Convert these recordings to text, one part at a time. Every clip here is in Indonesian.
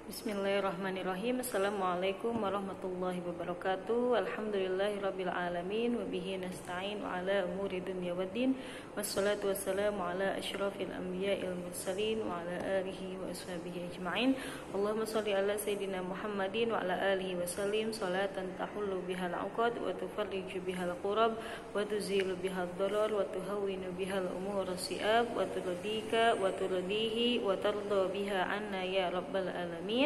Bismillahirrahmanirrahim. Assalamualaikum warahmatullahi wabarakatuh. Alhamdulillahirabbil alamin wa bihi nasta'in wa ala umuri dunya waddin. Wassalatu wassalamu ala asyrafil anbiya'il mursalin wa ala alihi wa ashabihi ajma'in. Allahumma shalli ala sayidina Muhammadin wa ala alihi wa sallim salatan tahullu bihal 'uqad wa tufarriju bihal qurab wa tuzilu bihal dharar wa tuhawwinu bihal umur si'ab wa turadika wa turadihi wa tarda biha anna ya rabbal alamin.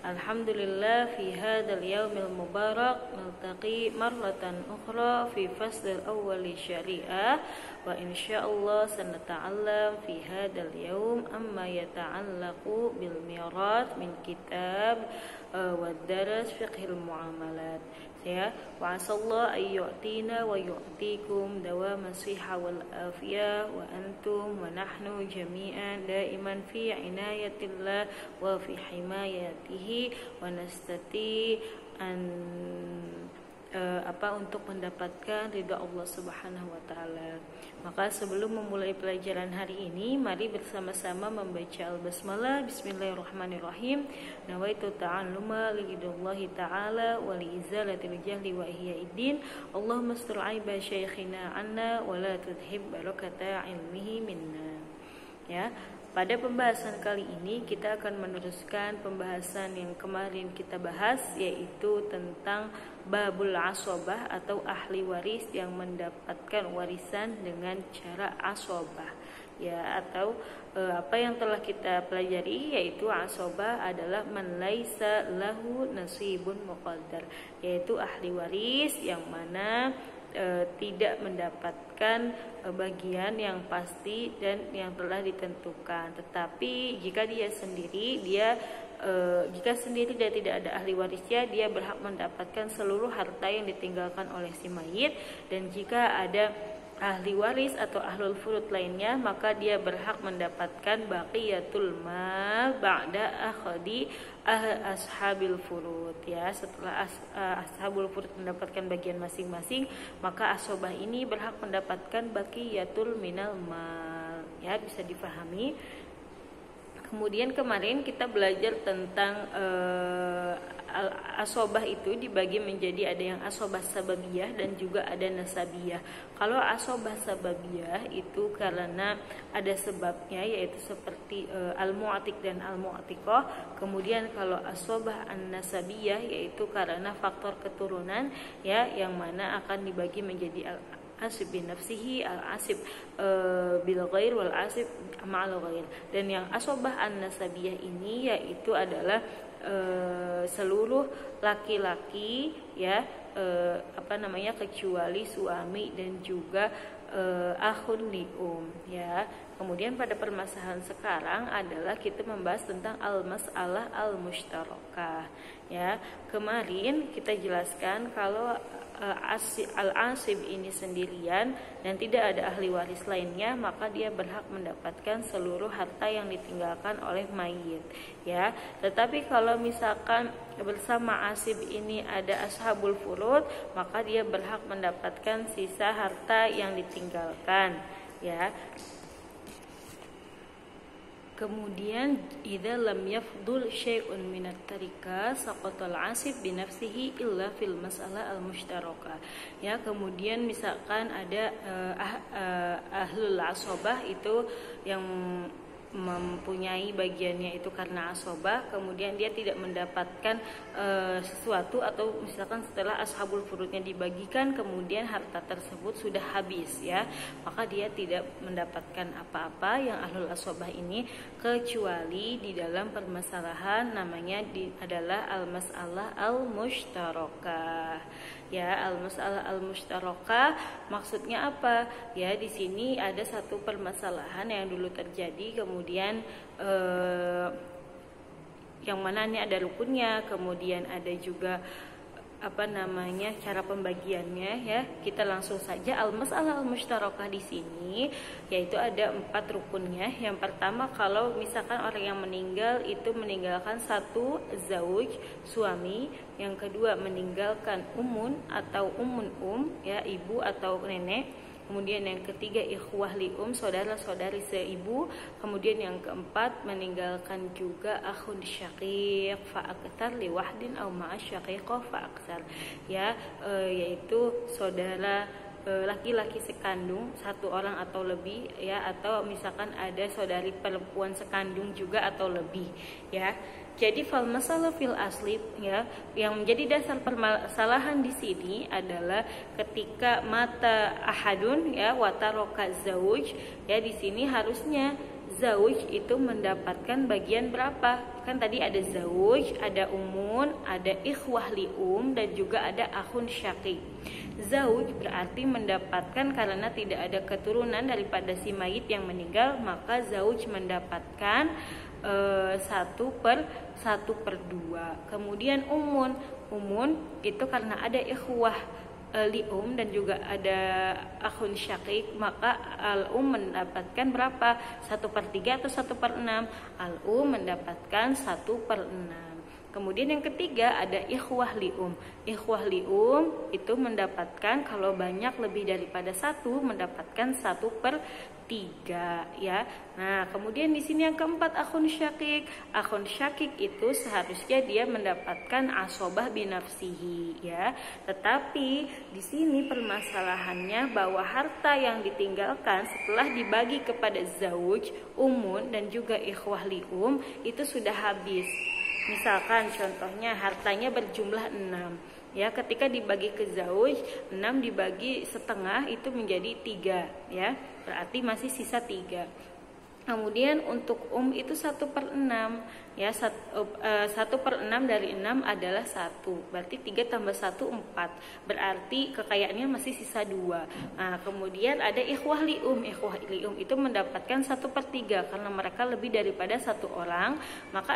Alhamdulillah fi hadzal yaumil mubarak naltaqi marratan ukhra fi fasl awwal syariah wa insyaallah sanata'allam fi hadzal yaum amma yata'allaqu bil mirat min kitab wa daras fiqhil muamalat ya wa asallahu ay yu'tina wa yu'tikum dawama siha wal afiyah wa antum wa nahnu jami'an daiman fi inayatillah wa fi himayatihi wa nastati an untuk mendapatkan ridha Allah Subhanahu wa taala. Maka sebelum memulai pelajaran hari ini, mari bersama-sama membaca al-basmalah. Bismillahirrahmanirrahim. Nawaitu ta'alluma lillahi ta'ala wa liizalatil jahli wa ihyaiddin. Allahumma astur aiba syekhina anna wa la tudhib barakata ilmihi minna. Ya. Pada pembahasan kali ini kita akan meneruskan pembahasan yang kemarin kita bahas, yaitu tentang babul asobah atau ahli waris yang mendapatkan warisan dengan cara asobah ya, atau apa yang telah kita pelajari, yaitu asobah adalah man laisa lahu nasibun muqaddar, yaitu ahli waris yang mana tidak mendapatkan bagian yang pasti dan yang telah ditentukan. Tetapi jika jika sendiri dia tidak ada ahli warisnya, dia berhak mendapatkan seluruh harta yang ditinggalkan oleh si mayit. Dan jika ada ahli waris atau ahlul furud lainnya, maka dia berhak mendapatkan baqiyatul mal ba'da akhdi ashabil furud ya. Setelah ashabul furud mendapatkan bagian masing-masing, maka asobah ini berhak mendapatkan baqiyatul minal mal ya, bisa difahami. Kemudian kemarin kita belajar tentang asobah itu dibagi menjadi ada yang asobah sababiyah dan juga ada nasabiyah. Kalau asobah sababiyah itu karena ada sebabnya, yaitu seperti al-mu'atik dan al-mu'atikoh. Kemudian kalau asobah an-nasabiyah yaitu karena faktor keturunan ya, yang mana akan dibagi menjadi asib bin nafsihi, al-asib bil ghair wal asib ma'al ghair. Dan yang asobah an-nasabiyah ini yaitu adalah seluruh laki-laki ya, kecuali suami dan juga akhun lium ya. Kemudian pada permasalahan sekarang adalah kita membahas tentang al-mas'alah al-mushtarakah ya. Kemarin kita jelaskan kalau al-asib ini sendirian dan tidak ada ahli waris lainnya, maka dia berhak mendapatkan seluruh harta yang ditinggalkan oleh mayit ya. Tetapi kalau misalkan bersama asib ini ada ashabul furud, maka dia berhak mendapatkan sisa harta yang ditinggalkan ya. Kemudian idza lam yafdul syai'un minat tarika saqatal asib bi nafsihi illa fil mas'alah al mushtarakah ya. Kemudian misalkan ada ahlul asobah itu yang mempunyai bagiannya itu karena asobah, kemudian dia tidak mendapatkan sesuatu, atau misalkan setelah ashabul furudnya dibagikan kemudian harta tersebut sudah habis ya, maka dia tidak mendapatkan apa-apa yang ahlul asobah ini, kecuali di dalam permasalahan namanya adalah al-mas'alah al-mushtarakah ya. Al-mas'alah al-mushtarakah maksudnya apa ya? Di sini ada satu permasalahan yang dulu terjadi, kemudian yang mana ini ada rukunnya, kemudian ada juga cara pembagiannya ya. Kita langsung saja al-mas'alah al-mushtarakah di sini, yaitu ada 4 rukunnya. Yang pertama, kalau misalkan orang yang meninggal itu meninggalkan satu zauj, suami. Yang kedua meninggalkan umun atau ya, ibu atau nenek. Kemudian yang ketiga ikhwah lium, saudara-saudari seibu. Kemudian yang keempat meninggalkan juga akhun syaqiq fa aktsar li wahdin aw ma'a syaqiqah fa aktsar, ya, yaitu saudara laki-laki sekandung satu orang atau lebih, ya, atau misalkan ada saudari perempuan sekandung juga atau lebih, ya. Jadi fal masalah fil asli, ya, yang menjadi dasar permasalahan di sini adalah ketika mata ahadun, ya, wataroka zauj, ya, di sini harusnya zauj itu mendapatkan bagian berapa? Kan tadi ada zauj, ada umun, ada ikhwah lium, dan juga ada akhun syaqiq. Zauj berarti mendapatkan karena tidak ada keturunan daripada si mayit yang meninggal, maka zauj mendapatkan 1/2. Kemudian umun itu karena ada ikhwah lium dan juga ada akhun syaqiq, maka al-um mendapatkan berapa? 1/3 atau 1/6? Al-um mendapatkan 1/6. Kemudian yang ketiga ada ikhwah lium. Ikhwah lium itu mendapatkan kalau banyak lebih daripada 1 mendapatkan 1/3, ya. Nah, kemudian di sini yang keempat akhun syaqiq. Akhun syaqiq itu seharusnya dia mendapatkan asobah binafsihi, ya. Tetapi di sini permasalahannya bahwa harta yang ditinggalkan setelah dibagi kepada zauj, umun dan juga ikhwah lium itu sudah habis. Misalkan contohnya hartanya berjumlah 6, ya, ketika dibagi ke zauj 6 dibagi setengah itu menjadi 3, ya, berarti masih sisa 3. Kemudian untuk itu 1/6, ya, 1/6 dari 6 adalah 1, berarti 3 tambah 1 4, berarti kekayaannya masih sisa 2. Nah, kemudian ada ikhwah lium. Ikhwah lium itu mendapatkan 1/3 karena mereka lebih daripada 1 orang, maka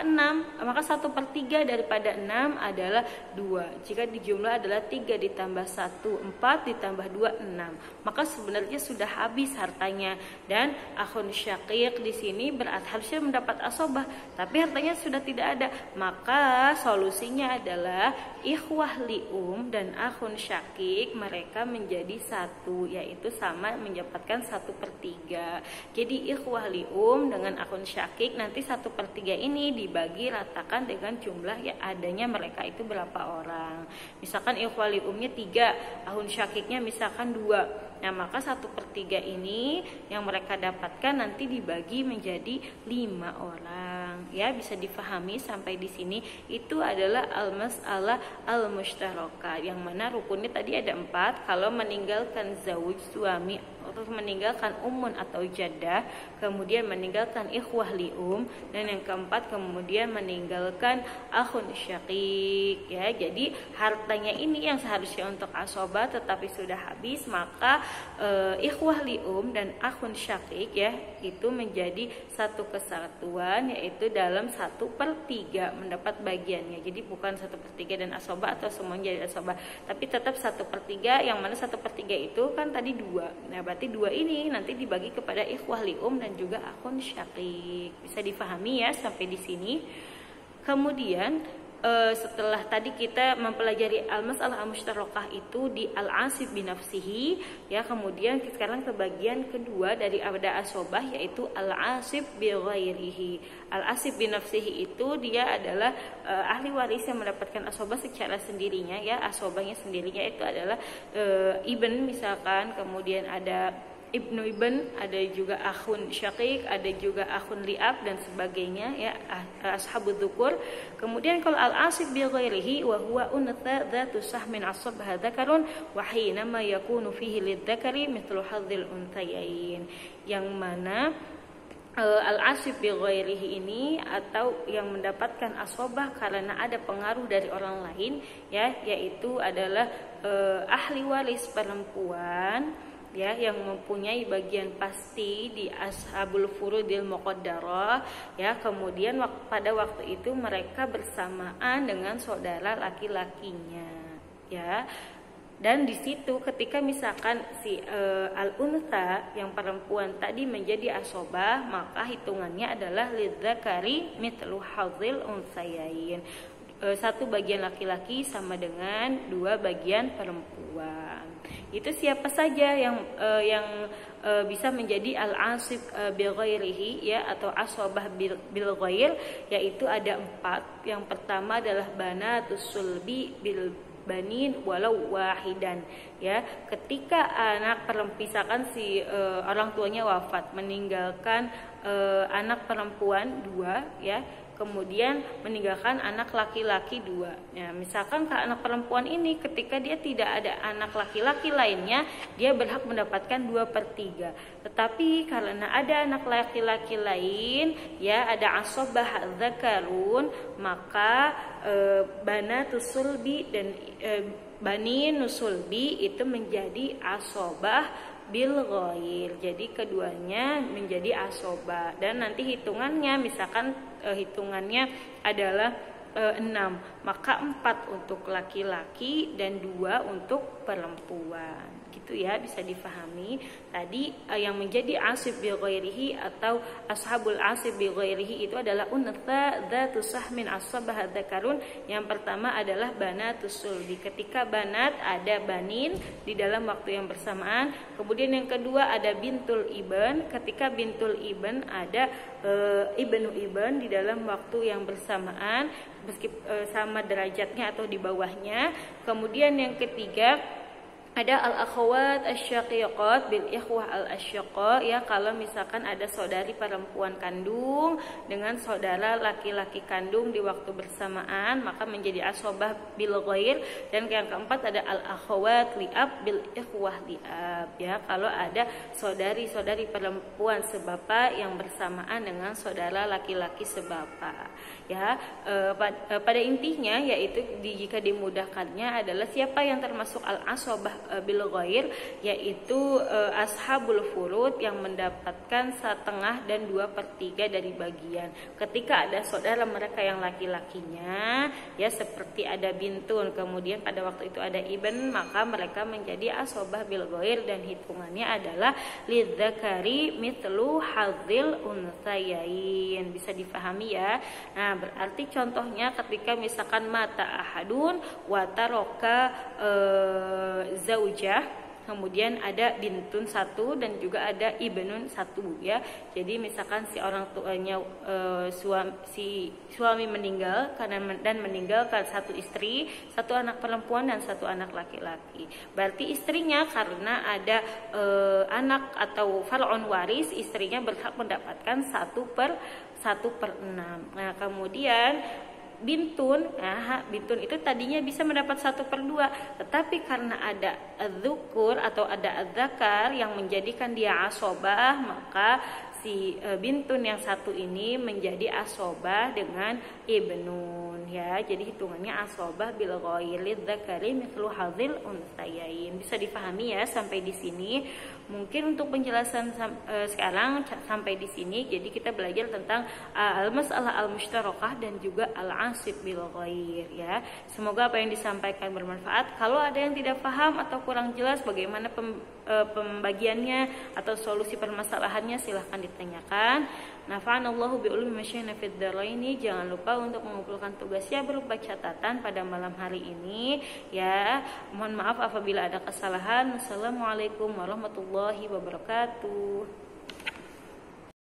1/3 daripada 6 adalah 2. Jika dijumlah adalah 3 ditambah 1 4 ditambah 2 6, maka sebenarnya sudah habis hartanya. Dan akhun syaqiq di sini berarti harusnya mendapat asobah, tapi hartanya sudah tidak ada, maka solusinya adalah ikhwah lium dan akhun syaqiq mereka menjadi 1, yaitu sama mendapatkan 1/3. Jadi ikhwah lium dengan akhun syaqiq nanti 1/3 ini dibagi ratakan dengan jumlah yang adanya mereka itu berapa orang. Misalkan ikhwah liumnya 3, akhun syaqiqnya misalkan 2. Nah, maka 1/3 ini yang mereka dapatkan nanti dibagi menjadi 5 orang. Ya, bisa difahami sampai di sini. Itu adalah al-mas'alah al-mushtaraka, yang mana rukunnya tadi ada 4. Kalau meninggalkan zauj suami, atau meninggalkan umun atau jaddah, kemudian meninggalkan ikhwah lium, dan yang keempat kemudian meninggalkan akhun syaqiq, ya. Jadi hartanya ini yang seharusnya untuk asobah tetapi sudah habis, maka ikhwah lium dan akhun syaqiq, ya, itu menjadi satu kesatuan, yaitu dalam 1/3 mendapat bagiannya. Jadi bukan 1/3 dan asobah atau semuanya jadi asobah, tapi tetap 1/3, yang mana 1/3 itu kan tadi 2. Nah, berarti 2 ini nanti dibagi kepada ikhwah lium dan juga akhun syaqiq. Bisa difahami ya sampai di sini. Kemudian setelah tadi kita mempelajari al-mas'alah al-mushtarakah itu di al-asib binafsihi, ya, kemudian sekarang ke bagian kedua dari ada asobah, yaitu al-asib bi ghairihi. Al-asib binafsihi itu dia adalah ahli waris yang mendapatkan asobah secara sendirinya, ya. Asobahnya sendirinya itu adalah ibn misalkan, kemudian ada ibnu ibn, ada juga akhun syaqiq, ada juga akhun li'ab dan sebagainya, ya, ashabud dzukur. Kemudian kalau al-asib bi ghairihi wa huwa untha dzatu sahmin asabha dzakarun wa hina ma yakunu fihi lidzakari mithlu hadzil unthayain, yang mana al-asib bi ghairihi ini atau yang mendapatkan asobah karena ada pengaruh dari orang lain, ya, yaitu adalah ahli waris perempuan, ya, yang mempunyai bagian pasti di ashabul furudil muqaddarah, ya. Kemudian pada waktu itu mereka bersamaan dengan saudara laki-lakinya, ya. Dan di situ ketika misalkan si al-untha yang perempuan tadi menjadi asobah, maka hitungannya adalah lidzakari mithlu hadzil untsayain. 1 bagian laki-laki sama dengan 2 bagian perempuan. Itu siapa saja yang bisa menjadi al-asib bil ghairihi ya, atau asobah bil ghair, yaitu ada 4. Yang pertama adalah banatus sulbi bil banin walau wahidan ya, ketika anak misalkan si orang tuanya wafat meninggalkan anak perempuan 2 ya, kemudian meninggalkan anak laki-laki 2. Ya, misalkan ke anak perempuan ini ketika dia tidak ada anak laki-laki lainnya, dia berhak mendapatkan 2/3. Tetapi karena ada anak laki-laki lain, ya ada asobah dzakarun, maka banatus sulbi dan banin nusulbi itu menjadi asobah bil ghair. Jadi keduanya menjadi asobah, dan nanti hitungannya misalkan hitungannya adalah 6, maka 4 untuk laki-laki dan 2 untuk perempuan. Gitu ya, bisa difahami. Tadi yang menjadi asib bil ghairihi atau ashabul asib bil ghairihi itu adalah untha dzatu sahmin asabah dzakarun. Yang pertama adalah banatus sulbi, ketika banat ada banin di dalam waktu yang bersamaan. Kemudian yang kedua ada bintul iban, ketika bintul iban ada ibnu iban di dalam waktu yang bersamaan, meskipun sama derajatnya atau di bawahnya. Kemudian yang ketiga ada al-akhwat asyaqiqat bil ikhwah al-asyqa ya, kalau misalkan ada saudari perempuan kandung dengan saudara laki-laki kandung di waktu bersamaan, maka menjadi asobah bil ghair. Dan yang keempat ada al-akhwat li'ab bil ikhwah li'ab ya, kalau ada saudari-saudari perempuan sebapa yang bersamaan dengan saudara laki-laki sebapa ya. Pada intinya yaitu jika dimudahkannya adalah siapa yang termasuk al-asobah bil ghair, yaitu ashabul furud yang mendapatkan 1/2 dan 2/3 dari bagian. Ketika ada saudara mereka yang laki-lakinya ya, seperti ada bintun, kemudian pada waktu itu ada ibn, maka mereka menjadi asobah bil ghair, dan hitungannya adalah lidzakari mithlu hadzil unthayain. Bisa difahami ya. Nah, berarti contohnya ketika misalkan mata ahadun wa taroka zaujah, kemudian ada bintun 1 dan juga ada ibnun 1 ya. Jadi misalkan si orang tuanya suami meninggal dan meninggalkan 1 istri, 1 anak perempuan dan 1 anak laki-laki. Berarti istrinya karena ada anak atau far'un waris, istrinya berhak mendapatkan 1/6. Nah, kemudian bintun, bintun itu tadinya bisa mendapat 1/2, tetapi karena ada dzukur atau ada adzakar yang menjadikan dia asobah, maka si bintun yang 1 ini menjadi asobah dengan ibnun ya. Jadi hitungannya asobah bil ghair lidzakari mithlu hadzil unthayain. Bisa dipahami ya sampai di sini. Mungkin untuk penjelasan sekarang sampai di sini. Jadi kita belajar tentang al-mas'alah al-mushtarakah dan juga al-asib bil ghair ya. Semoga apa yang disampaikan bermanfaat. Kalau ada yang tidak paham atau kurang jelas bagaimana pembagiannya atau solusi permasalahannya, silahkan ditanyakan. Nafa'anallahu bi'ulumi masyaykhina fid dharaini. Jangan lupa untuk mengumpulkan tugasnya berupa catatan pada malam hari ini ya. Mohon maaf apabila ada kesalahan. Wassalamualaikum warahmatullahi wabarakatuh.